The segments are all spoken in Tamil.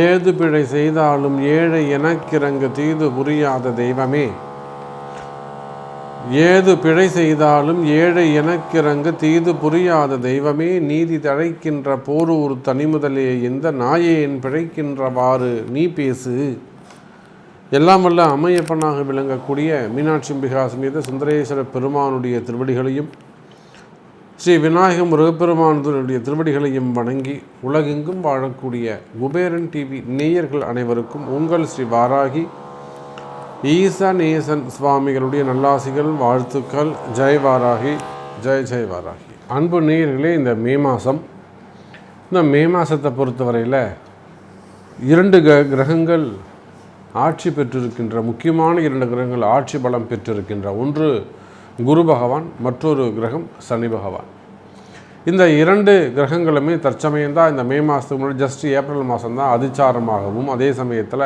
ஏது பிழை செய்தாலும் ஏழை எனக்கிறங்கு தீது புரியாத தெய்வமே, ஏது பிழை செய்தாலும் ஏழை எனக்கிறங்கு தீது புரியாத தெய்வமே, நீதி தழைக்கின்ற போரூர் தனிமுதலே இந்த நாயேன் பிழைக்கின்றவாறு நீ பேசு. எல்லாம் வல்ல அம்மையப்பனாக விளங்கக்கூடிய மீனாட்சி அம்பிகா சமேத சுந்தரேஸ்வர பெருமானுடைய திருவடிகளையும் ஸ்ரீ விநாயக முருகப்பெருமானுடைய திருவடிகளையும் வணங்கி உலகெங்கும் வாழக்கூடிய குபேரன் டிவி நேயர்கள் அனைவருக்கும் உங்கள் ஸ்ரீ வாராகி ஈசநேசன் சுவாமிகளுடைய நல்லாசிகள், வாழ்த்துக்கள். ஜெய் வாராகி, ஜெய் ஜெய் வாராகி. அன்பு நேயர்களே, இந்த மே மாதத்தை பொறுத்தவரையில் 2 கிரகங்கள் ஆட்சி பெற்றிருக்கின்ற, முக்கியமான 2 கிரகங்கள் ஆட்சி பலம் பெற்றிருக்கின்ற, ஒன்று குரு பகவான், மற்றொரு கிரகம் சனி பகவான். இந்த 2 கிரகங்களுமே தற்சமயம்தான் இந்த மே மாதத்துக்கு முன்னாடி ஜஸ்ட் ஏப்ரல் மாதம்தான் அதிச்சாரமாகவும், அதே சமயத்தில்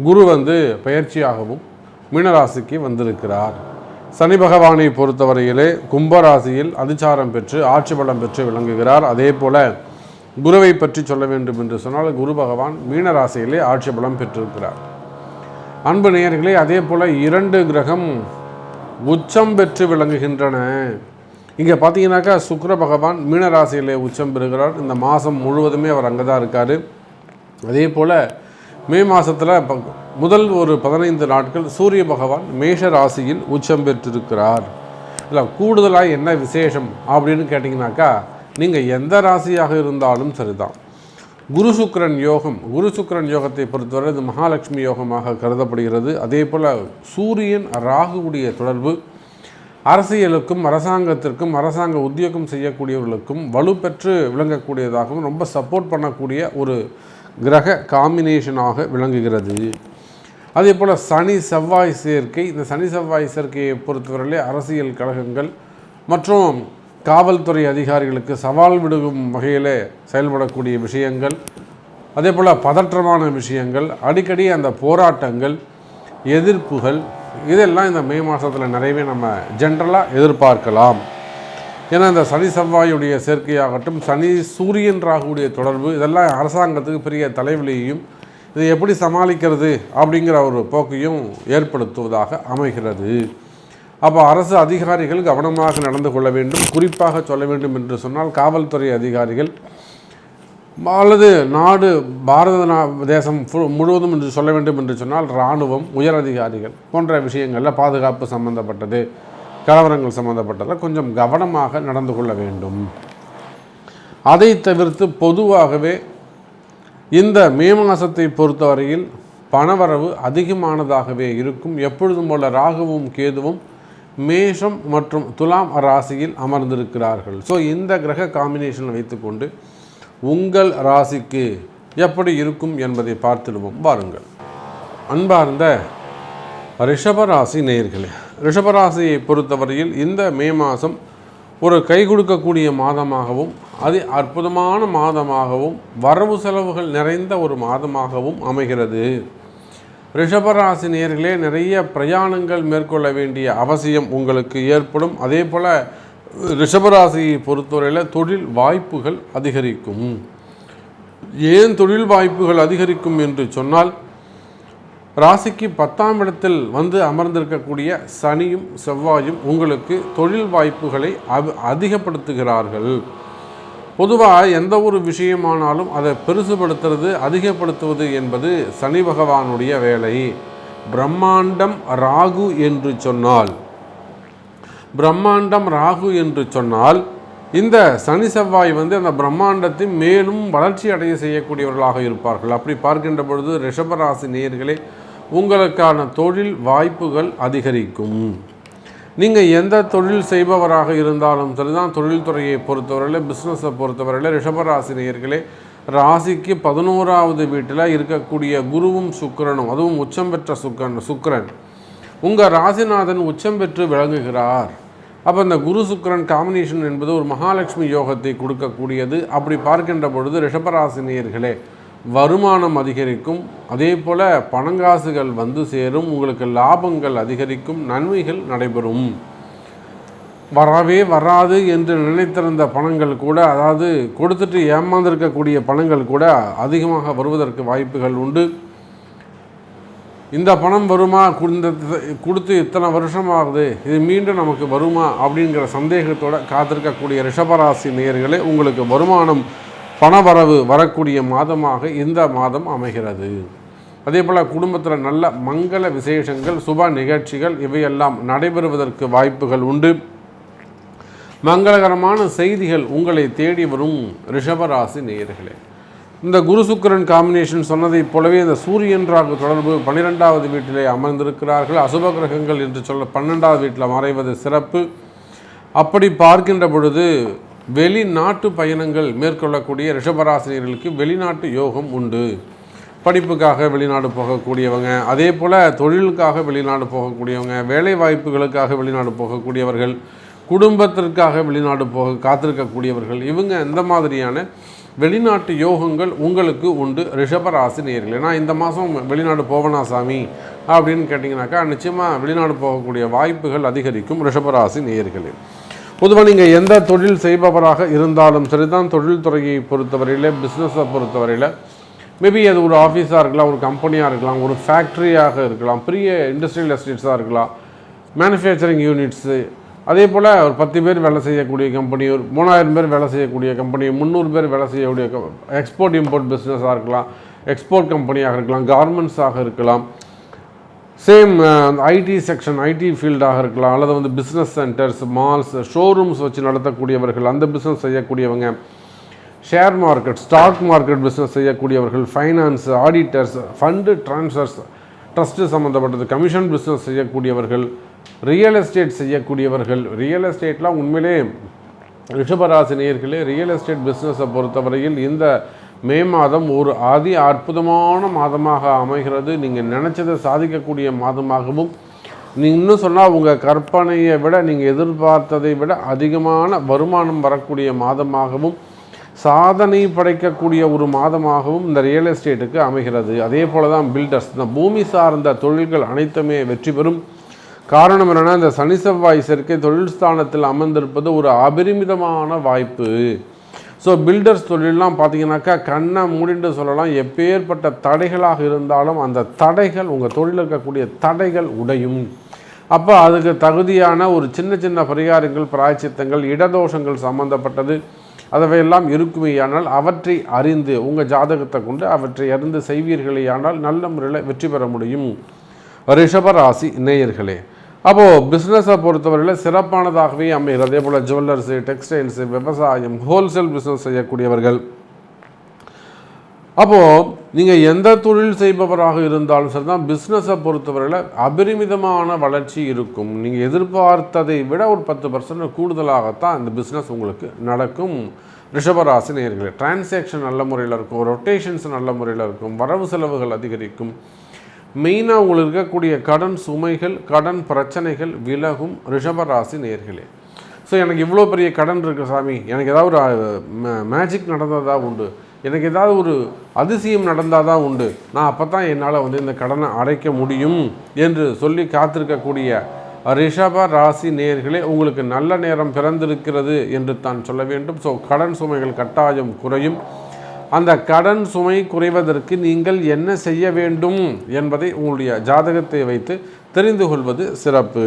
குரு பயிற்சியாகவும் மீனராசிக்கு வந்திருக்கிறார். சனி பகவானை பொறுத்தவரையிலே கும்பராசியில் அதிச்சாரம் பெற்று ஆட்சி பலம் பெற்று விளங்குகிறார். அதே போல் குருவை பற்றி சொல்ல வேண்டும் என்று சொன்னால் குரு பகவான் மீனராசியிலே ஆட்சி பலம் பெற்றிருக்கிறார். அன்பு நேயர்களே, அதே போல் 2 கிரகம் உச்சம் பெற்று விளங்குகின்றன. இங்கே பார்த்தீங்கன்னாக்கா சுக்கிர பகவான் மீனராசியிலே உச்சம் பெறுகிறார். இந்த மாதம் முழுவதுமே அவர் அங்கே தான் இருக்கார். அதே போல் மே மாதத்தில் முதல் ஒரு 15 நாட்கள் சூரிய பகவான் மேஷ ராசியில் உச்சம் பெற்றிருக்கிறார். இல்லை, கூடுதலாக என்ன விசேஷம் அப்படின்னு கேட்டிங்கனாக்கா, நீங்கள் எந்த ராசியாக இருந்தாலும் சரிதான், குரு சுக்கிரன் யோகத்தை பொறுத்தவரை இது மகாலட்சுமி யோகமாக கருதப்படுகிறது. அதே போல் சூரியன் ராகுவுடைய தொடர்பு அரசியலுக்கும் அரசாங்கத்திற்கும் அரசாங்க உத்தியோகம் செய்யக்கூடியவர்களுக்கும் வலுப்பெற்று விளங்கக்கூடியதாகவும் ரொம்ப சப்போர்ட் பண்ணக்கூடிய ஒரு கிரக காம்பினேஷனாக விளங்குகிறது. அதே போல் சனி செவ்வாய் சேர்க்கை, இந்த சனி செவ்வாய் சேர்க்கையை பொறுத்தவரையிலே அரசியல் கழகங்கள் மற்றும் காவல்துறை அதிகாரிகளுக்கு சவால் விடுக்கும் வகையில் செயல்படக்கூடிய விஷயங்கள், அதே போல் பதற்றமான விஷயங்கள், அடிக்கடி அந்த போராட்டங்கள், எதிர்ப்புகள், இதெல்லாம் இந்த மே மாதத்தில் நிறையவே நம்ம ஜென்ரலாக எதிர்பார்க்கலாம். ஏன்னா இந்த சனி செவ்வாயுடைய சேர்க்கையாகட்டும், சனி சூரியன் ராகுடைய தொடர்பு, இதெல்லாம் அரசாங்கத்துக்கு பெரிய தலைவலியையும் இதை எப்படி சமாளிக்கிறது அப்படிங்கிற ஒரு போக்கையும் ஏற்படுத்துவதாக அமைகிறது. அப்போ அரசு அதிகாரிகள் கவனமாக நடந்து கொள்ள வேண்டும். குறிப்பாக சொல்ல வேண்டும் என்று சொன்னால் காவல்துறை அதிகாரிகள் அல்லது நாடு பாரத தேசம் முழுவதும் என்று சொல்ல வேண்டும் என்று சொன்னால் இராணுவம், உயர் அதிகாரிகள் போன்ற விஷயங்களில் பாதுகாப்பு சம்பந்தப்பட்டது, கலவரங்கள் சம்பந்தப்பட்டதில் கொஞ்சம் கவனமாக நடந்து கொள்ள வேண்டும். அதை தவிர்த்து பொதுவாகவே இந்த மே மாதத்தை பொறுத்தவரையில் பணவரவு அதிகமானதாகவே இருக்கும். எப்பொழுதும் போல ராகுவும் கேதுவும் மேஷம் மற்றும் துலாம் ராசியில் அமர்ந்திருக்கிறார்கள். ஸோ இந்த கிரக காம்பினேஷனை வைத்துக்கொண்டு உங்கள் ராசிக்கு எப்படி இருக்கும் என்பதை பார்த்துடுவோம். பாருங்கள். அன்பார்ந்த ரிஷபராசி நேயர்களே, ரிஷபராசியை பொறுத்தவரையில் இந்த மே மாதம் ஒரு கை கொடுக்கக்கூடிய மாதமாகவும் அது அற்புதமான மாதமாகவும் வரவு செலவுகள் நிறைந்த ஒரு மாதமாகவும் அமைகிறது. ரிஷபராசி நேயர்களே, நிறைய பிரயாணங்கள் மேற்கொள்ள வேண்டிய அவசியம் உங்களுக்கு ஏற்படும். அதே போல் ரிஷபராசியை பொறுத்தவரையில் தொழில் வாய்ப்புகள் அதிகரிக்கும். ஏன் தொழில் வாய்ப்புகள் அதிகரிக்கும் என்று சொன்னால், ராசிக்கு 10ஆம் இடத்தில் வந்து அமர்ந்திருக்கக்கூடிய சனியும் செவ்வாயும் உங்களுக்கு தொழில் வாய்ப்புகளை அதிகப்படுத்துகிறார்கள். பொதுவாக எந்த ஒரு விஷயமானாலும் அதை பெருசுபடுத்துறது, அதிகப்படுத்துவது என்பது சனி பகவானுடைய வேலை. பிரம்மாண்டம் ராகு என்று சொன்னால் இந்த சனி செவ்வாய் வந்து அந்த பிரம்மாண்டத்தை மேலும் வளர்ச்சி அடைய செய்யக்கூடியவர்களாக இருப்பார்கள். அப்படி பார்க்கின்ற பொழுது ரிஷபராசி நேயர்களே, உங்களுக்கான தொழில் வாய்ப்புகள் அதிகரிக்கும். நீங்கள் எந்த தொழில் செய்பவராக இருந்தாலும் சரிதான், தொழில்துறையை பொறுத்தவரையில், பிஸ்னஸை பொறுத்தவரையில் ரிஷபராசி நேயர்களே, ராசிக்கு 11ஆவது வீட்டில் இருக்கக்கூடிய குருவும் சுக்கிரனும், அதுவும் உச்சம் பெற்ற சுக்கிரன் உங்கள் ராசிநாதன் உச்சம் பெற்று விளங்குகிறார். அப்போ இந்த குரு சுக்கிரன் காம்பினேஷன் என்பது ஒரு மகாலட்சுமி யோகத்தை கொடுக்கக்கூடியது. அப்படி பார்க்கின்ற பொழுது ரிஷபராசி நேயர்களே, வருமானம் அதிகரிக்கும். அதே போல் பணங்காசுகள் வந்து சேரும். உங்களுக்கு லாபங்கள் அதிகரிக்கும், நன்மைகள் நடைபெறும். வரவே வராது என்று நினைத்திருந்த பணங்கள் கூட, அதாவது கொடுத்துட்டு ஏமாந்திருக்கக்கூடிய பணங்கள் கூட அதிகமாக வருவதற்கு வாய்ப்புகள் உண்டு. இந்த பணம் வருமா, கொடுத்து இத்தனை வருஷமாகுது, இது மீண்டும் நமக்கு வருமா அப்படிங்கிற சந்தேகத்தோடு காத்திருக்கக்கூடிய ரிஷபராசி நேயர்களே, உங்களுக்கு வருமானம் பணவரவு வரக்கூடிய மாதமாக இந்த மாதம் அமைகிறது. அதே போல் குடும்பத்தில் நல்ல மங்கள விசேஷங்கள், சுப நிகழ்ச்சிகள் இவையெல்லாம் நடைபெறுவதற்கு வாய்ப்புகள் உண்டு. மங்களகரமான செய்திகள் உங்களை தேடி வரும் ரிஷபராசி நேயர்களே. இந்த குரு சுக்கிரன் காம்பினேஷன் சொன்னதைப் போலவே இந்த சூரியன் ராகு தொடர்பு 12வது வீட்டிலே அமர்ந்திருக்கிறார்கள். அசுப கிரகங்கள் என்று சொல்ல 12வது வீட்டில் மறைவது சிறப்பு. அப்படி பார்க்கின்ற பொழுது வெளிநாட்டு பயணங்கள் மேற்கொள்ளக்கூடிய ரிஷபராசினியர்களுக்கு வெளிநாட்டு யோகம் உண்டு. படிப்புக்காக வெளிநாடு போகக்கூடியவங்க, அதே போல் தொழிலுக்காக வெளிநாடு போகக்கூடியவங்க, வேலை வாய்ப்புகளுக்காக வெளிநாடு போகக்கூடியவர்கள், குடும்பத்திற்காக வெளிநாடு போக காத்திருக்கக்கூடியவர்கள், இவங்க இந்த மாதிரியான வெளிநாட்டு யோகங்கள் உங்களுக்கு உண்டு ரிஷபராசி நேயர்களே. ஏன்னா இந்த மாதம் வெளிநாடு போவனா சாமி அப்படின்னு கேட்டிங்கனாக்கா நிச்சயமாக வெளிநாடு போகக்கூடிய வாய்ப்புகள் அதிகரிக்கும் ரிஷபராசி நேயர்களே. பொதுவாக நீங்கள் எந்த தொழில் செய்பவராக இருந்தாலும் சரிதான், தொழில் துறையை பொறுத்தவரையில், பிஸ்னஸை பொறுத்தவரையில், மேபி அது ஒரு ஆஃபீஸாக இருக்கலாம், ஒரு கம்பெனியாக இருக்கலாம், ஒரு ஃபேக்ட்ரியாக இருக்கலாம், பெரிய இண்டஸ்ட்ரியல் எஸ்டேட்ஸாக இருக்கலாம், மேனுஃபேக்சரிங் யூனிட்ஸு, அதே போல் ஒரு 10 பேர் வேலை செய்யக்கூடிய கம்பெனி, ஒரு 3000 பேர் வேலை செய்யக்கூடிய கம்பெனி, 300 பேர் வேலை செய்யக்கூடிய எக்ஸ்போர்ட் இம்போர்ட் பிஸ்னஸாக இருக்கலாம், எக்ஸ்போர்ட் கம்பெனியாக இருக்கலாம், கார்மெண்ட்ஸாக இருக்கலாம், சேம் ஐடி செக்ஷன், ஐடி ஃபீல்டாக இருக்கலாம், அல்லது பிஸ்னஸ் சென்டர்ஸ், மால்ஸ், ஷோரூம்ஸ் வச்சு நடத்தக்கூடியவர்கள், அந்த பிஸ்னஸ் செய்யக்கூடியவங்க, share market, stock market business செய்யக்கூடியவர்கள், finance, auditors, fund transfers, trust சம்மந்தப்பட்டது, கமிஷன் பிஸ்னஸ் செய்யக்கூடியவர்கள், ரியல் எஸ்டேட் செய்யக்கூடியவர்கள். ரியல் எஸ்டேட்லாம் உண்மையிலே ரிஷபராசி நேயர்களே, ரியல் எஸ்டேட் பிஸ்னஸை பொறுத்தவரையில் இந்த மே மாதம் ஒரு அற்புதமான மாதமாக அமைகிறது. நீங்கள் நினச்சதை சாதிக்கக்கூடிய மாதமாகவும், நீங்கள் இன்னும் சொன்னால் உங்கள் கற்பனையை விட, நீங்கள் எதிர்பார்த்ததை விட அதிகமான வருமானம் வரக்கூடிய மாதமாகவும், சாதனை படைக்கக்கூடிய ஒரு மாதமாகவும் இந்த ரியல் எஸ்டேட்டுக்கு அமைகிறது. அதே போல் தான் பில்டர்ஸ், இந்த பூமி சார்ந்த தொழில்கள் அனைத்துமே வெற்றி பெறும். காரணம் என்னென்னா, இந்த சனி செவ்வாய் சேர்க்கை தொழில் ஸ்தானத்தில் அமர்ந்திருப்பது ஒரு அபரிமிதமான வாய்ப்பு. ஸோ பில்டர்ஸ் தொழிலெலாம் பார்த்தீங்கன்னாக்கா கண்ணை மூடிட்டு சொல்லலாம், எப்பேற்பட்ட தடைகளாக இருந்தாலும் அந்த தடைகள், உங்கள் தொழிலில் இருக்கக்கூடிய தடைகள் உடையும். அப்போ அதுக்கு தகுதியான ஒரு சின்ன சின்ன பரிகாரங்கள், பிராயச்சித்தங்கள், இடதோஷங்கள் சம்பந்தப்பட்டது அதவையெல்லாம் இருக்குமேயானால் அவற்றை அறிந்து, உங்கள் ஜாதகத்தை கொண்டு அவற்றை அறிந்து செய்வீர்களேயானால் நல்ல முறையில் வெற்றி பெற முடியும் ரிஷபராசி நேயர்களே. அப்போது பிஸ்னஸை பொறுத்தவரையில் சிறப்பானதாகவே அமைகிறது. அதே போல் ஜுவல்லர்ஸு, டெக்ஸ்டைல்ஸு, விவசாயம், ஹோல்சேல் பிஸ்னஸ் செய்யக்கூடியவர்கள். அப்போது நீங்கள் எந்த தொழில் செய்பவராக இருந்தாலும் சரி தான், பிஸ்னஸை பொறுத்தவரையில் அபரிமிதமான வளர்ச்சி இருக்கும். நீங்கள் எதிர்பார்த்ததை விட ஒரு 10% கூடுதலாகத்தான் இந்த பிஸ்னஸ் உங்களுக்கு நடக்கும் ரிஷபராசி நேயர்களே. டிரான்சாக்ஷன் நல்ல முறையில் இருக்கும், ரொட்டேஷன்ஸ் நல்ல முறையில் இருக்கும், வரவு செலவுகள் அதிகரிக்கும். மெயினாக உங்களுக்கு இருக்கக்கூடிய கடன் சுமைகள், கடன் பிரச்சனைகள் விலகும் ரிஷபராசி நேயர்களே. ஸோ எனக்கு இவ்வளோ பெரிய கடன் இருக்குது சாமி, எனக்கு ஏதாவது ஒரு மேஜிக் நடந்ததாக உண்டு, எனக்கு ஏதாவது ஒரு அதிசயம் நடந்தால் தான் உண்டு, நான் அப்போ தான் என்னால் இந்த கடனை அடைக்க முடியும் என்று சொல்லி காத்திருக்கக்கூடிய ரிஷப ராசி நேயர்களே, உங்களுக்கு நல்ல நேரம் பிறந்திருக்கிறது என்று தான் சொல்ல வேண்டும். ஸோ கடன் சுமைகள் கட்டாயம் குறையும். அந்த கடன் சுமை குறைவதற்கு நீங்கள் என்ன செய்ய வேண்டும் என்பதை உங்களுடைய ஜாதகத்தை வைத்து தெரிந்து கொள்வது சிறப்பு.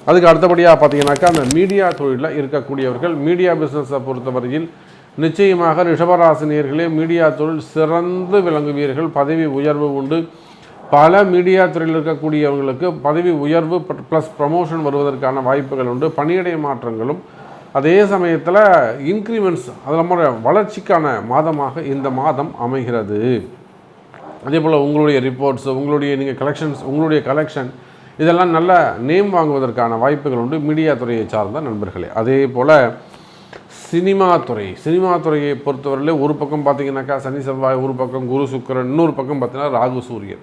அதுக்கு அடுத்தபடியாக பார்த்தீங்கன்னாக்கா, அந்த மீடியா தொழிலில் இருக்கக்கூடியவர்கள், மீடியா பிஸ்னஸை பொறுத்தவரையில் நிச்சயமாக ரிஷபராசினியர்களே மீடியா தொழில் சிறந்து விளங்குவீர்கள். பதவி உயர்வு உண்டு. பல மீடியா துறையில் இருக்கக்கூடியவர்களுக்கு பதவி உயர்வு ப்ளஸ் ப்ரமோஷன் வருவதற்கான வாய்ப்புகள் உண்டு. பணியிடை மாற்றங்களும், அதே சமயத்தில் இன்க்ரிமெண்ட்ஸ், அதில் வளர்ச்சிக்கான மாதமாக இந்த மாதம் அமைகிறது. அதே போல் உங்களுடைய ரிப்போர்ட்ஸ், உங்களுடைய நீங்கள் கலெக்ஷன்ஸ், உங்களுடைய கலெக்ஷன் இதெல்லாம் நல்ல நேம் வாங்குவதற்கான வாய்ப்புகள் உண்டு மீடியா துறையை சார்ந்த நண்பர்களே. அதே போல் சினிமா துறையை பொறுத்தவரையில் ஒரு பக்கம் பார்த்திங்கனாக்கா சனி செவ்வாய், ஒரு பக்கம் குரு சுக்கிரன், இன்னொரு பக்கம் பார்த்திங்கன்னா ராகு சூரியன்.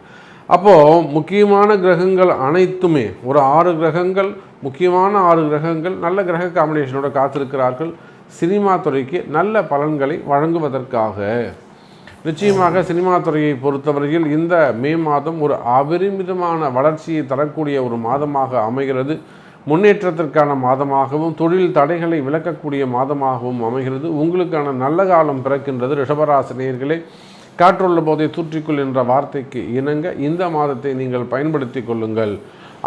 அப்போது முக்கியமான கிரகங்கள் அனைத்துமே ஒரு 6 கிரகங்கள், முக்கியமான 6 கிரகங்கள் நல்ல கிரக காம்பினேஷனோட காத்திருக்கிறார்கள் சினிமா துறைக்கு நல்ல பலன்களை வழங்குவதற்காக. நிச்சயமாக சினிமா துறையை பொறுத்தவரையில் இந்த மே மாதம் ஒரு அபரிமிதமான வளர்ச்சியை தரக்கூடிய ஒரு மாதமாக அமைகிறது. முன்னேற்றத்திற்கான மாதமாகவும் தொழில் தடைகளை விளக்கக்கூடிய மாதமாகவும் அமைகிறது. உங்களுக்கான நல்ல காலம் பிறக்கின்றது. ரிஷபராசி நேயர்களே, காற்றுள்ள போதை தூற்றிக்கொள் என்ற வார்த்தைக்கு இணங்க இந்த மாதத்தை நீங்கள் பயன்படுத்தி கொள்ளுங்கள்.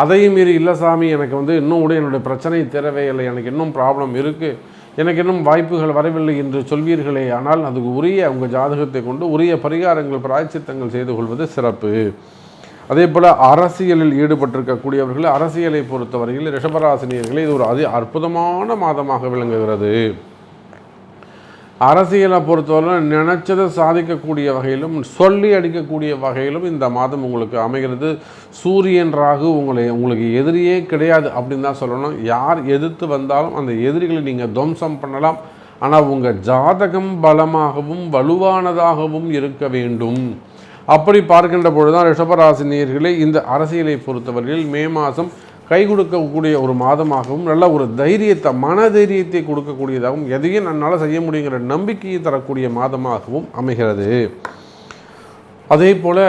அதையும் மீறி இல்லை சாமி, எனக்கு இன்னும் கூட என்னுடைய பிரச்சனை தேவையில்லை, எனக்கு இன்னும் ப்ராப்ளம் இருக்குது, எனக்கு இன்னும் வாய்ப்புகள் வரவில்லை என்று சொல்வீர்களே, ஆனால் அதுக்கு உரிய உங்கள் ஜாதகத்தை கொண்டு உரிய பரிகாரங்கள் பிராயச்சித்தங்கள் செய்து கொள்வது சிறப்பு. அதே போல் அரசியலில் ஈடுபட்டிருக்கக்கூடியவர்கள், அரசியலை பொறுத்தவரையில் ரிஷபராசினியர்களே இது ஒரு அற்புதமான மாதமாக விளங்குகிறது. அரசியலை பொறுத்தவரை நினைச்சதை சாதிக்கக்கூடிய வகையிலும் சொல்லி அடிக்கக்கூடிய வகையிலும் இந்த மாதம் உங்களுக்கு அமைகிறது. சூரியன் ராகு உங்களுக்கு எதிரியே கிடையாது அப்படின்னு தான் சொல்லணும். யார் எதிர்த்து வந்தாலும் அந்த எதிரிகளை நீங்கள் துவம்சம் பண்ணலாம். ஆனால் உங்கள் ஜாதகம் பலமாகவும் வலுவானதாகவும் இருக்க வேண்டும். அப்படி பார்க்கின்ற பொழுது தான் ரிஷபராசி நேயர்களே இந்த அரசியலை பொறுத்தவரையில் மே மாதம் கை கொடுக்கக்கூடிய ஒரு மாதமாகவும் நல்ல ஒரு தைரியத்தை மனதைரியத்தை கொடுக்கக்கூடியதாகவும் எதையும் என்னால் செய்ய முடியுங்கிற நம்பிக்கையை தரக்கூடிய மாதமாகவும் அமைகிறது. அதே போல்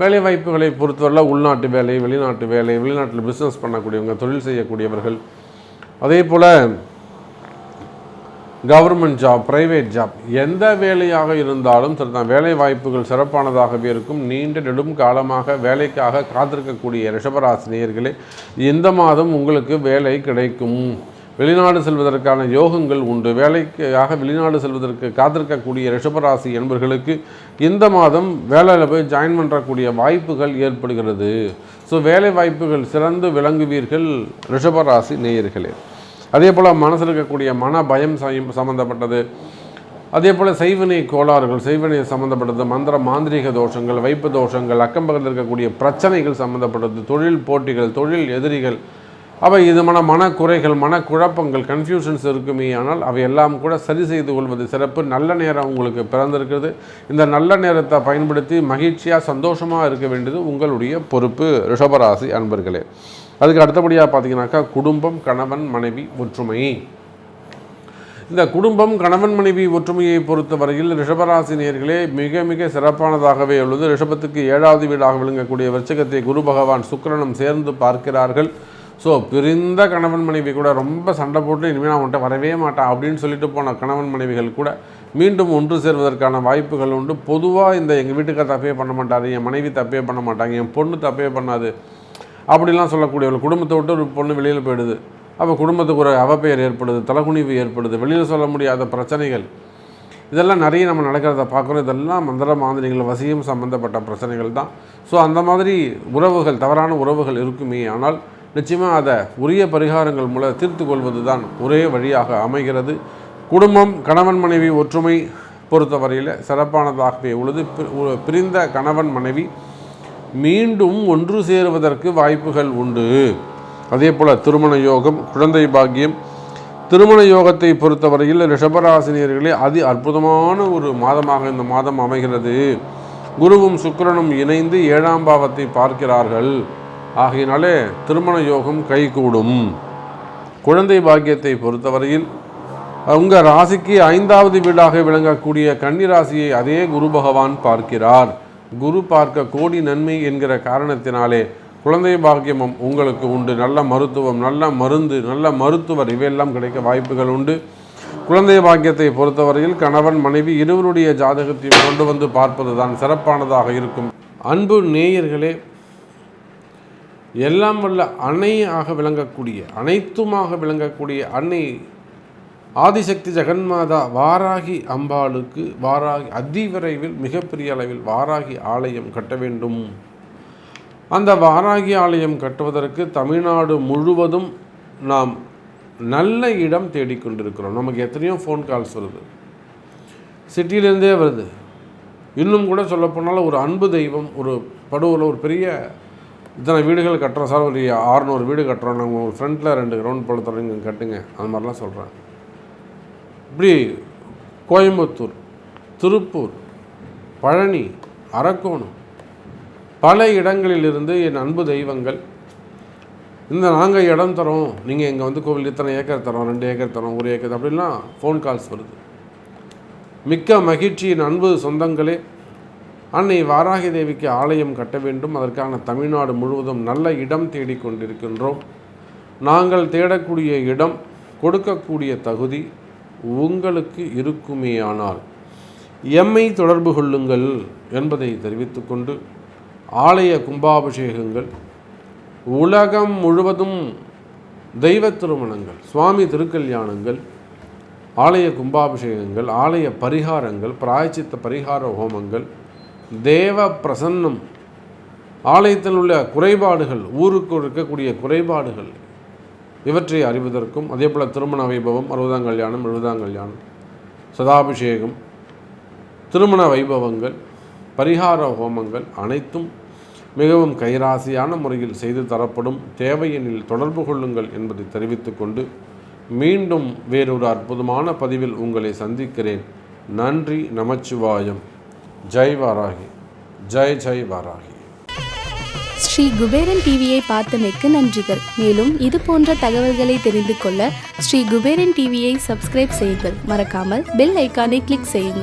வேலைவாய்ப்புகளை பொறுத்தவரையில் உள்நாட்டு வேலை, வெளிநாட்டு வேலை, வெளிநாட்டில் பிஸ்னஸ் பண்ணக்கூடியவங்க, தொழில் செய்யக்கூடியவர்கள், அதே போல் கவர்மெண்ட் ஜாப், ப்ரைவேட் ஜாப், எந்த வேலையாக இருந்தாலும் சரிதான் வேலை வாய்ப்புகள் சிறப்பானதாகவே இருக்கும். நீண்ட நெடும் காலமாக வேலைக்காக காத்திருக்கக்கூடிய ரிஷபராசி நேயர்களே இந்த மாதம் உங்களுக்கு வேலை கிடைக்கும். வெளிநாடு செல்வதற்கான யோகங்கள் உண்டு. வேலைக்காக வெளிநாடு செல்வதற்கு காத்திருக்கக்கூடிய ரிஷபராசி என்பவர்களுக்கு இந்த மாதம் வேலையில் போய் ஜாயின் பண்ணக்கூடிய வாய்ப்புகள் ஏற்படுகிறது. ஸோ வேலை வாய்ப்புகள் சிறந்து விளங்குவீர்கள் ரிஷபராசி நேயர்களே. அதே போல் மனசில் இருக்கக்கூடிய மன பயம் சம்மந்தப்பட்டது, அதே போல் செய்வினை கோளாறுகள், செய்வினை சம்மந்தப்பட்டது, மந்திர மாந்திரிக தோஷங்கள், வைப்பு தோஷங்கள், அக்கம்பக்கத்தில் இருக்கக்கூடிய பிரச்சனைகள் சம்மந்தப்பட்டது, தொழில் போட்டிகள், தொழில் எதிரிகள், அவை இது மனக்குறைகள், மனக்குழப்பங்கள், கன்ஃபியூஷன்ஸ் இருக்குமே. ஆனால் அவை எல்லாம் கூட சரி செய்து கொள்வது சிறப்பு. நல்ல நேரம் உங்களுக்கு பிறந்திருக்கிறது. இந்த நல்ல நேரத்தை பயன்படுத்தி மகிழ்ச்சியாக சந்தோஷமாக இருக்க வேண்டியது உங்களுடைய பொறுப்பு ரிஷபராசி அன்பர்களே. அதுக்கு அடுத்தபடியாக பார்த்தீங்கன்னாக்கா குடும்பம், கணவன் மனைவி ஒற்றுமை. இந்த குடும்பம், கணவன் மனைவி ஒற்றுமையை பொறுத்தவரையில் ரிஷபராசி நேயர்களே மிக மிக சிறப்பானதாகவே உள்ளது. ரிஷபத்துக்கு 7வது வீடாக விளங்கக்கூடிய விருச்சிகத்தை குரு பகவான் சுக்கிரனும் சேர்ந்து பார்க்கிறார்கள். ஸோ பிரிந்த கணவன் மனைவி கூட ரொம்ப சண்டை போட்டு இனிமேல் நான் அவன்கிட்ட வரவே மாட்டான் அப்படின்னு சொல்லிட்டு போன கணவன் மனைவிகள் கூட மீண்டும் ஒன்று சேர்வதற்கான வாய்ப்புகள் உண்டு. பொதுவாக இந்த எங்கள் வீட்டுக்கார் தப்பே பண்ண மாட்டார், என் மனைவி தப்பே பண்ண மாட்டாங்க, என் பொண்ணு தப்பே பண்ணாது அப்படிலாம் சொல்லக்கூடியவர்கள். குடும்பத்தை விட்டு ஒரு பொண்ணு வெளியில் போயிடுது, அப்போ குடும்பத்துக்கு ஒரு அவப்பெயர் ஏற்படுது, தலைகுனிவு ஏற்படுது, வெளியில் சொல்ல முடியாத பிரச்சனைகள், இதெல்லாம் நிறைய நம்ம நடக்கிறத பார்க்குறோம். இதெல்லாம் மந்திர மாந்திரிகள், வசியம் சம்மந்தப்பட்ட பிரச்சனைகள் தான். ஸோ அந்த மாதிரி உறவுகள், தவறான உறவுகள் இருக்குமே. ஆனால் நிச்சயமாக அதை உரிய பரிகாரங்கள் மூலம் தீர்த்து கொள்வது தான் ஒரே வழியாக அமைகிறது. குடும்பம், கணவன் மனைவி ஒற்றுமை பொறுத்தவரையில் சிறப்பானதாகவே உள்ளது. பிரிந்த கணவன் மனைவி மீண்டும் ஒன்று சேருவதற்கு வாய்ப்புகள் உண்டு. அதே போல் திருமண யோகம், குழந்தை பாக்கியம். திருமண யோகத்தை பொறுத்தவரையில் ரிஷபராசினியர்களே அதி அற்புதமான ஒரு மாதமாக இந்த மாதம் அமைகிறது. குருவும் சுக்கிரனும் இணைந்து 7ஆம் பாவத்தை பார்க்கிறார்கள். ஆகையினாலே திருமண யோகம் கைகூடும். குழந்தை பாக்கியத்தை பொறுத்தவரையில் உங்கள் ராசிக்கு 5வது வீடாக விளங்கக்கூடிய கன்னி ராசியை அதே குரு பகவான் பார்க்கிறார். குரு பார்க்க கோடி நன்மை என்கிற காரணத்தினாலே குழந்தை பாக்கியமும் உங்களுக்கு உண்டு. நல்ல மருத்துவம், நல்ல மருந்து, நல்ல மருத்துவர் இவையெல்லாம் கிடைக்க வாய்ப்புகள் உண்டு. குழந்தை பாக்கியத்தை பொறுத்தவரையில் கணவன் மனைவி இருவருடைய ஜாதகத்தையும் கொண்டு வந்து பார்ப்பது தான் சிறப்பானதாக இருக்கும். அன்பு நேயர்களே, எல்லாம் வல்ல அன்னையாக விளங்கக்கூடிய, அனைத்துமாக விளங்கக்கூடிய அன்னை ஆதிசக்தி ஜெகன்மாதா வாராகி அம்பாளுக்கு அதிவிரைவில் மிகப்பெரிய அளவில் வாராகி ஆலயம் கட்ட வேண்டும். அந்த வாராகி ஆலயம் கட்டுவதற்கு தமிழ்நாடு முழுவதும் நாம் நல்ல இடம் தேடிக்கொண்டிருக்கிறோம். நமக்கு எத்தனையோ ஃபோன் கால்ஸ் வருது, சிட்டியிலேருந்தே வருது. இன்னும் கூட சொல்லப்போனால் ஒரு அன்பு தெய்வம், ஒரு படுவில் ஒரு பெரிய இத்தனை வீடுகள் கட்டுறோம் சார், ஒரு 600 வீடு கட்டுறோம், நாங்கள் ஒரு ஃப்ரண்ட்டில் 2 கிரவுண்ட் போல தொடங்க கட்டுங்க, அது மாதிரிலாம் சொல்கிறேன். இப்படி கோயம்புத்தூர், திருப்பூர், பழனி, அரக்கோணம் பல இடங்களிலிருந்து என் அன்பு தெய்வங்கள் நாங்கள் இடம் தரோம், நீங்கள் இங்கே வந்து கோவில் இத்தனை ஏக்கர் தரோம், 2 ஏக்கர் தரோம், 1 ஏக்கர் அப்படின்லாம் ஃபோன் கால்ஸ் வருது. மிக்க மகிழ்ச்சி என் அன்பு சொந்தங்களே. அன்னை வாராகி தேவிக்கு ஆலயம் கட்ட வேண்டும். அதற்கான தமிழ்நாடு முழுவதும் நல்ல இடம் தேடிக்கொண்டிருக்கின்றோம். நாங்கள் தேடக்கூடிய இடம், கொடுக்கக்கூடிய தகுதி உங்களுக்கு இருக்குமேயானால் எம்மை தொடர்பு கொள்ளுங்கள் என்பதை தெரிவித்துக்கொண்டு, ஆலய கும்பாபிஷேகங்கள், உலகம் முழுவதும் தெய்வ திருமணங்கள், சுவாமி திருக்கல்யாணங்கள், ஆலய கும்பாபிஷேகங்கள், ஆலய பரிகாரங்கள், பிராயச்சித்த பரிகார ஹோமங்கள், தேவ பிரசன்னம், ஆலயத்தில் உள்ள குறைபாடுகள், ஊருக்கு இருக்கக்கூடிய குறைபாடுகள், இவற்றை அறிவதற்கும், அதே போல் திருமண வைபவம், 60ஆம் கல்யாணம், 70ஆம் கல்யாணம், சதாபிஷேகம், திருமண வைபவங்கள், பரிகார ஹோமங்கள் அனைத்தும் மிகவும் கைராசியான முறையில் செய்து தரப்படும். தேவையெனில் தொடர்பு கொள்ளுங்கள் என்பதை தெரிவித்துக்கொண்டு, மீண்டும் வேறொரு அற்புதமான பதிவில் உங்களை சந்திக்கிறேன். நன்றி. நமச்சிவாயம். ஜெய் வாராகி. ஜெய் ஜெய் வாராகி. ஸ்ரீ குபேரன் டிவியை பார்த்தமைக்கு நன்றிகள். மேலும் இது போன்ற தகவல்களை தெரிந்து கொள்ள ஸ்ரீ குபேரன் டிவியை சப்ஸ்கிரைப் செய்யுங்கள். மறக்காமல் பெல் ஐக்கானை கிளிக் செய்யுங்கள்.